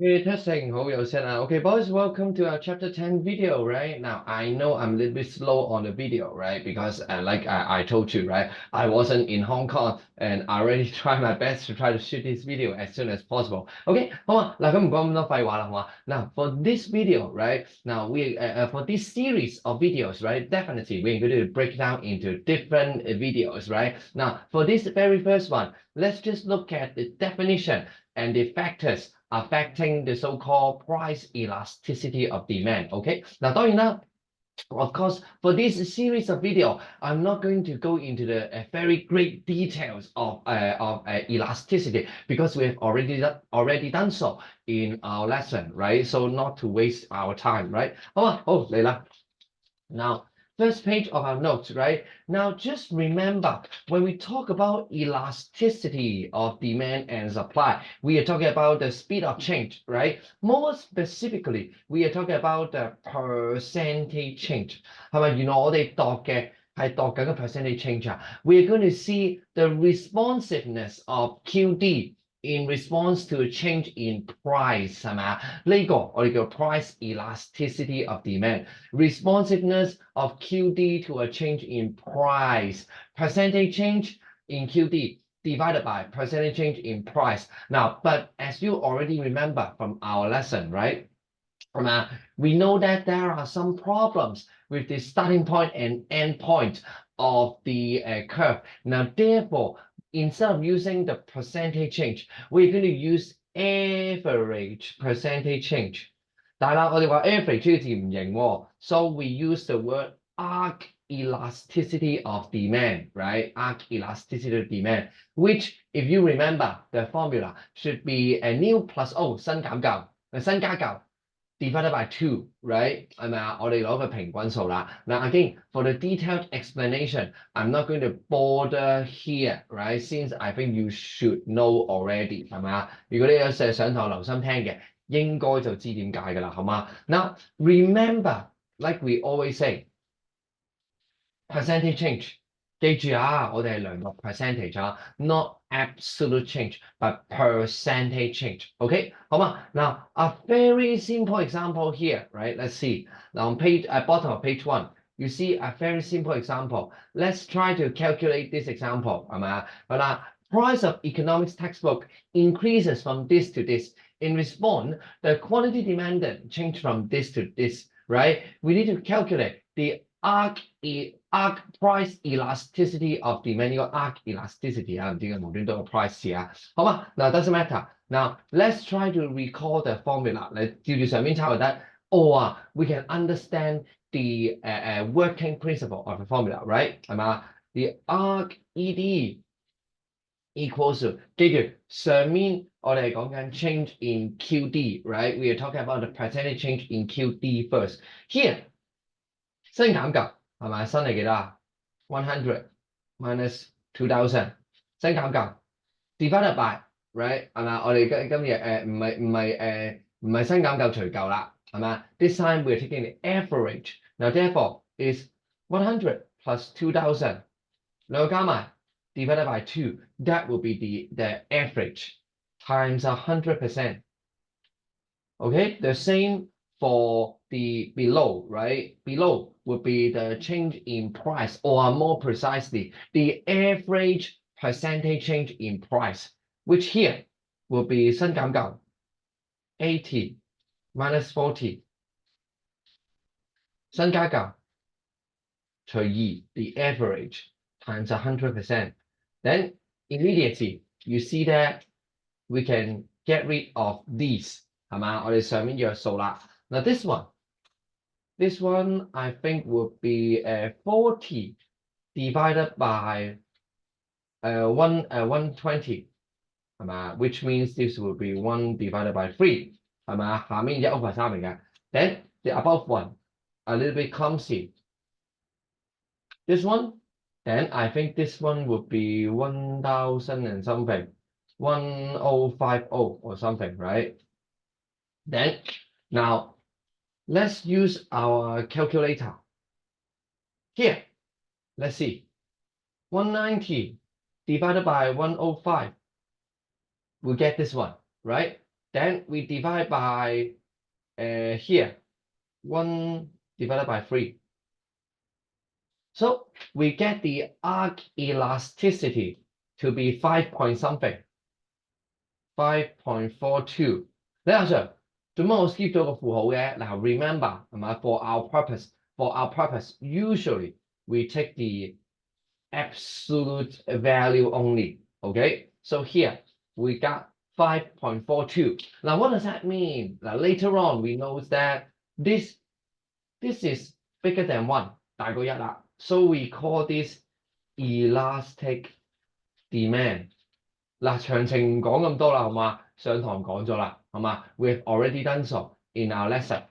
Okay, testing. Okay, boys, welcome to our chapter 10 video, right? Now, I know I'm a little bit slow on the video, right? Because like I told you, right? I wasn't in Hong Kong and I already tried my best to try to shoot this video as soon as possible. Okay, 好嘛，嗱，咁唔講咁多廢話啦，好嘛？Now, for this video, right? Now, for this series of videos, right? Definitely, we're going to break down into different videos, right? Now, for this very first one, let's just look at the definition and the factors affecting the so-called price elasticity of demand. Okay, now 當然啦, of course, for this series of video, I'm not going to go into the very great details of elasticity because we have already done so in our lesson, right? So not to waste our time, right? 好啊，好嚟啦。Now, first page of our notes, right? Now, just remember, when we talk about elasticity of demand and supply, we are talking about the speed of change, right? More specifically, we are talking about the percentage change. 係咪？原來我哋度緊個 percentage change 啊。We're going to see the responsiveness of QD in response to a change in price 係咪啊？呢個我哋叫 price elasticity of demand, responsiveness of QD to a change in price, percentage change in QD divided by percentage change in price. Now, but as you already remember from our lesson, right? We know that there are some problems with the starting point and end point of the curve. Now, therefore, instead of using the percentage change, we're going to use average percentage change. 但係啦，我哋話 average 呢個字唔型喎 so we use the word arc elasticity of demand, right? Arc elasticity of demand, which, if you remember, the formula should be a new plus O 新減舊，新加舊 divided by 2, right? 係咪啊？我哋攞個平均數啦。Now again, for the detailed explanation, I'm not going to bother here, right? Since I think you should know already, 係咪啊？如果你有成日上堂留心聽嘅，應該就知點解㗎啦，好嗎？ Now remember, like we always say, percentage change. 記住啊，我哋係量度 percentage 啊 not absolute change, but percentage change. Okay, 好嘛？ Now a very simple example here, right? Let's see. Now on page at bottom of page 1, you see a very simple example. Let's try to calculate this example. 係咪啊？好啦 ，price of economics textbook increases from this to this. In response, the quantity demanded change from this to this, right? We need to calculate the arc price elasticity of demand. 呢個 arc elasticity 啊，唔知佢無端端個 price 啊，好嘛？嗱 doesn't matter. Now let's try to recall the formula. 你照住上面抄就得。Or we can understand the working principle of the formula, right? 係嘛？ The arc ED equals to 記住上面我哋係講緊 change in QD, right? We are talking about the percentage change in QD first. Here 新減舊係咪？新係幾多啊？100 minus 2000 新減舊 divided by, right 係咪？我哋今日唔係新減舊除舊啦，係咪？ This time we're taking the average. Now therefore is 100 plus 2000兩個加埋 divided by 2. That will be the average times 100%. Okay, the same for the below, right? Below would be the change in price, or more precisely, the average percentage change in price, which here will be 新減舊 80 minus 40 新加舊除2 the average times 100%. Then immediately you see that we can get rid of these. 係嘛？我哋上面約數啦。Now this one I think would be 40 divided by 120 係嘛？ Which means this will be 1 divided by 3係嘛？下面1 over 3嚟嘅。Then the above one a little bit clumsy. This one, then I think this one would be 1000 and something, 1050 or something, right? Then now let's use our calculator. Here, let's see. 190 divided by 105. We'll get this one, right? then we divide by here 1 divided by 3. So we get the arc elasticity to be 5 point something, 5.42. 你阿 Sir，做乜我 skip 咗個符號嘅？嗱 ，remember 係嘛 ？For our purpose, usually we take the absolute value only. Okay, so here we got 5.42. Now, what does that mean? Now, later on, we know that this is bigger than 1, 大過1啦。So we call this elastic demand. 嗱，詳情唔講咁多啦，好嘛？上堂講咗啦，好嘛 ？We've already done so in our lesson.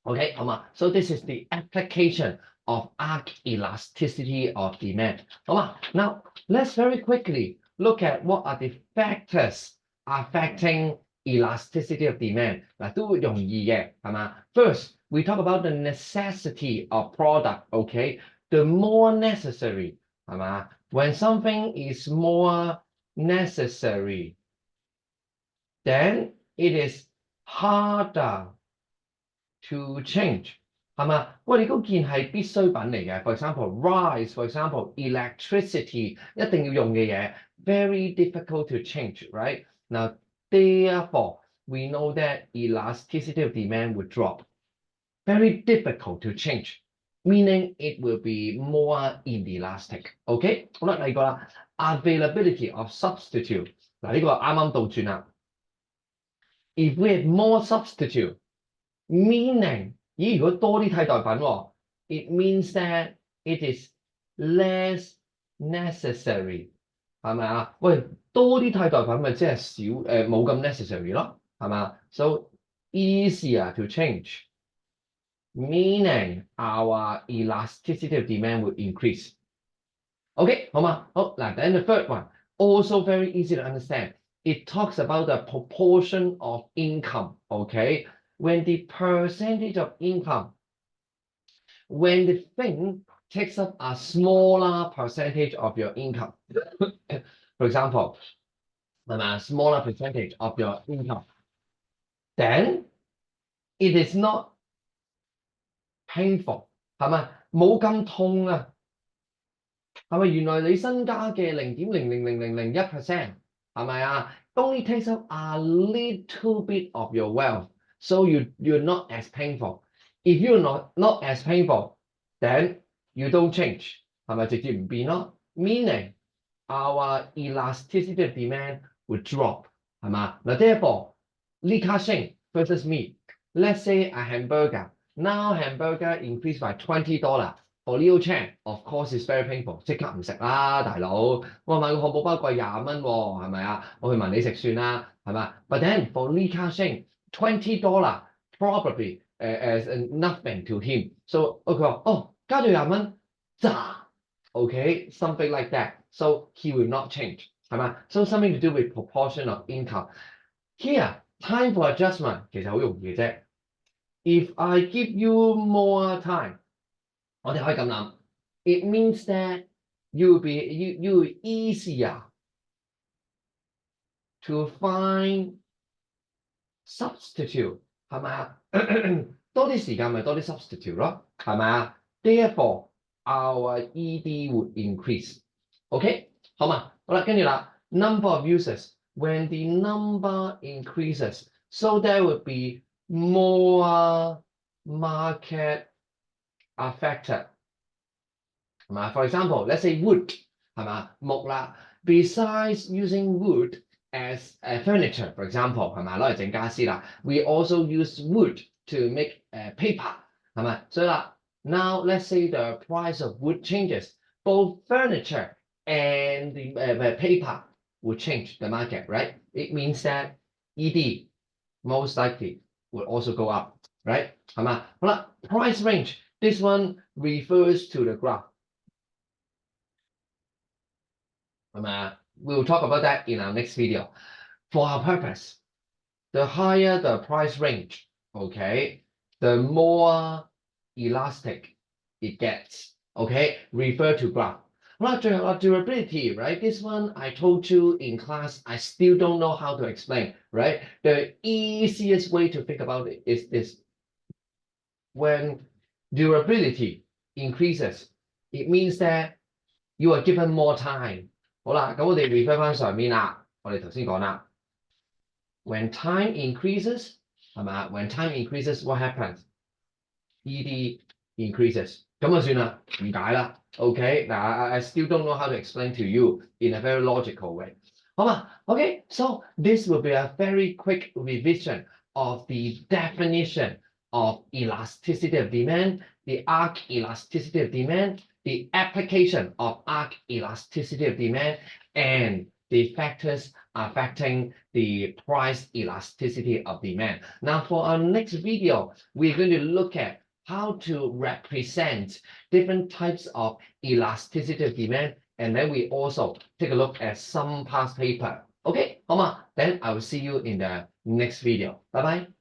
Okay, 好嘛 ？So this is the application of arc elasticity of demand. 好嘛 ？Now let's very quickly look at what are the factors affecting elasticity of demand. 嗱，都容易嘅，係嘛 ？First, we talk about the necessity of product. Okay, the more necessary, 係嘛 ？When something is more necessary, then it is harder to change. 係嘛？喂，你嗰件係必需品嚟嘅 ，for example rice, for example electricity， 一定要用嘅嘢 ，very difficult to change, right? Now, therefore, we know that elasticity of demand would drop. Very difficult to change, meaning it will be more inelastic. OK， 好啦，第二個啦 ，availability of substitute。嗱，呢個啱啱倒轉啦。If we have more substitute, meaning 咦，如果多啲替代品喎 ，it means that it is less necessary， 係咪啊？喂，多啲替代品咪即係少冇咁 necessary 咯，係嘛 ？So easier to change, meaning our elasticity of demand would increase. OK， 好嘛？好嗱 ，then the third one also very easy to understand. It talks about the proportion of income. OK, when the percentage of income, when the thing takes up a smaller percentage of your income, for example, a smaller percentage of your income, then it is not painful, 係咪？冇咁痛啊！係咪？原來你身家嘅0.00001%，係咪啊？ Only takes up a little bit of your wealth, so you're not as painful. If you're not as painful, then you don't change，係咪直接唔變咯 ？Meaning our elasticity of demand would drop，係嘛？嗱 ，therefore 呢卡升 versus meat. Let's say a hamburger. Now hamburger increased by $20. For Leo Chan, of course, it's very painful. 即刻唔食啦，大佬！我買個漢堡包貴20蚊喎，係咪啊？我去問你食算啦，係嘛 ？But then for Lee Ka-shing, $20 probably as nothing to him. So 佢話哦，加咗20蚊，咋 ？Okay, something like that. So he will not change，係嘛 ？So something to do with proportion of income. Here, time for adjustment 其實好容易嘅啫。If I give you more time， 我哋可以咁諗 ，it means that you will easier to find substitute， 係咪啊？多啲時間咪多啲 substitute 咯，係咪啊 ？Therefore, our ED would increase. OK， 好嘛？好啦，跟住啦 ，number of users. When the number increases, so there would be more market affected. 係嘛 ？For example, let's say wood 係嘛？木啦。Besides using wood as a furniture, for example 係嘛？攞嚟整家私啦。We also use wood to make paper 係咪？所以啦 ，now let's say the price of wood changes, both furniture and the paper will change the market, right? It means that ED most likely will also go up, right? 係嘛？好啦 ，price range. This one refers to the graph. 係咪啊 ？We'll talk about that in our next video. For our purpose, the higher the price range, okay, the more elastic it gets. Okay, refer to graph. 好啦，最後啦 durability, right? This one I told you in class, I still don't know how to explain, right? The easiest way to think about it is this. When durability increases, it means that you are given more time. 好啦，咁我哋 refer 翻上面啦，我哋頭先講啦。When time increases, 係嘛？ When time increases, what happens? ED increases. 咁就算啦，唔解啦。Okay, now I still don't know how to explain to you in a very logical way. 好嘛 Okay, so this will be a very quick revision of the definition of elasticity of demand, the arc elasticity of demand, the application of arc elasticity of demand, and the factors affecting the price elasticity of demand. Now, for our next video, we're going to look at how to represent different types of elasticity of demand, and then we also take a look at some past paper. Okay, 好嘛? Then I will see you in the next video. Bye bye.